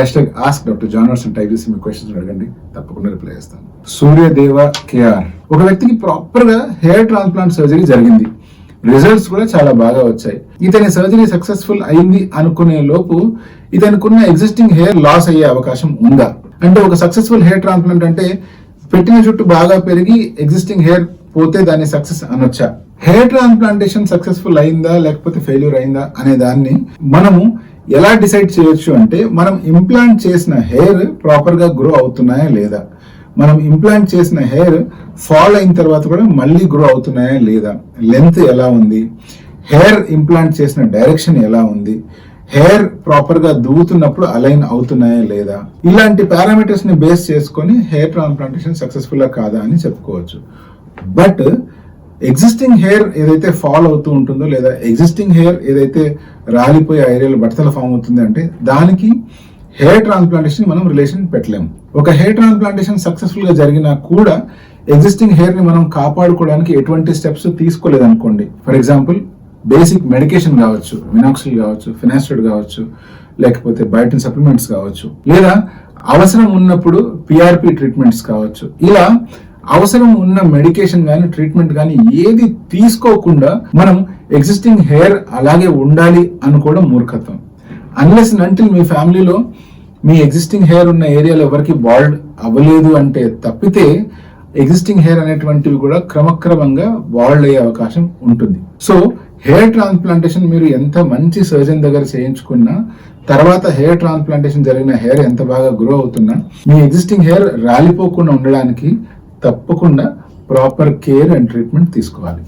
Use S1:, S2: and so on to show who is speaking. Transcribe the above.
S1: #AskDrJohnWatson type చేసి మీ questions అడగండి, తప్పకుండా రిప్లై చేస్తాను. సూర్యదేవ కేఆర్, ఒక వ్యక్తికి ప్రాపర్ గా హెయిర్ ట్రాన్స్ప్లాంట్ సర్జరీ జరిగింది, రిజల్ట్స్ కూడా చాలా బాగా వచ్చాయి. ఇతని సర్జరీ సక్సెస్ఫుల్ అయింది అనుకునే లోపు ఇతనుకున్న ఎగ్జిస్టింగ్ హెయిర్ లాస్ అయ్యే అవకాశం ఉందా? అంటే ఒక సక్సెస్ఫుల్ హెయిర్ ట్రాన్స్ప్లాంట్ అంటే పెట్టిన చుట్టూ బాగా పెరిగి ఎగ్జిస్టింగ్ హెయిర్ పోతే దాన్ని సక్సెస్ అనొచ్చా? హెయిర్ ట్రాన్స్ప్లాంటేషన్ సక్సెస్ఫుల్ అయిందా లేకపోతే ఫెయిల్యూర్ అయిందా అనే దాన్ని మనము ఎలా డిసైడ్ చేయొచ్చు అంటే, మనం ఇంప్లాంట్ చేసిన హెయిర్ ప్రాపర్ గా గ్రో అవుతున్నాయా లేదా, మనం ఇంప్లాంట్ చేసిన హెయిర్ ఫాల్ అయిన తర్వాత కూడా మళ్ళీ గ్రో అవుతున్నాయా లేదా, లెంత్ ఎలా ఉంది, హెయిర్ ఇంప్లాంట్ చేసిన డైరెక్షన్ ఎలా ఉంది, హెయిర్ ప్రాపర్ గా దువ్వుతున్నప్పుడు అలైన్ అవుతున్నాయా లేదా, ఇలాంటి పారామీటర్స్ ని బేస్ చేసుకొని హెయిర్ ట్రాన్స్ప్లాంటేషన్ సక్సెస్ఫుల్ కాదా అని చెప్పుకోవచ్చు. బట్ ఎగ్జిస్టింగ్ హెయిర్ ఏదైతే ఫాల్ అవుతూ ఉంటుందో లేదా ఎగ్జిస్టింగ్ హెయిర్ ఏదైతే రాలిపోయే ఏరియాలో బట్టతల ఫామ్ అవుతుంది అంటే దానికి హెయిర్ ట్రాన్స్ప్లాంటేషన్ మనం రిలేషన్ పెట్టలేము. ఒక హెయిర్ ట్రాన్స్ప్లాంటేషన్ సక్సెస్ఫుల్ గా జరిగినా కూడా ఎగ్జిస్టింగ్ హెయిర్ ని మనం కాపాడుకోవడానికి ఎటువంటి స్టెప్స్ తీసుకోలేదు అనుకోండి. ఫర్ ఎగ్జాంపుల్ బేసిక్ మెడికేషన్ కావచ్చు, మినాక్సిల్ కావచ్చు, ఫినాస్టైడ్ కావచ్చు, లేకపోతే బయోటిన్ సప్లిమెంట్స్ కావచ్చు, లేదా అవసరం ఉన్నప్పుడు పిఆర్పి ట్రీట్మెంట్స్ కావచ్చు. ఇలా అవసరం ఉన్న మెడికేషన్ కానీ ట్రీట్మెంట్ కానీ ఏది తీసుకోకుండా మనం ఎగ్జిస్టింగ్ హెయిర్ అలాగే ఉండాలి అనుకోవడం మూర్ఖత్వం. అన్లెస్ నంటిల్ మీ ఫ్యామిలీలో మీ ఎగ్జిస్టింగ్ హెయిర్ ఉన్న ఏరియాలో ఎవరికి బాల్డ్ అవ్వలేదు అంటే తప్పితే ఎగ్జిస్టింగ్ హెయిర్ అనేటువంటివి కూడా క్రమక్రమంగా బాల్డ్ అయ్యే అవకాశం ఉంటుంది. సో హెయిర్ ట్రాన్స్ప్లాంటేషన్ మీరు ఎంత మంచి సర్జన్ దగ్గర చేయించుకున్నా, తర్వాత హెయిర్ ట్రాన్స్ప్లాంటేషన్ జరిగిన హెయిర్ ఎంత బాగా గ్రో అవుతున్నా, మీ ఎగ్జిస్టింగ్ హెయిర్ రాలిపోకుండా ఉండడానికి తప్పకుండా ప్రాపర్ కేర్ అండ్ ట్రీట్మెంట్ తీసుకోవాలి.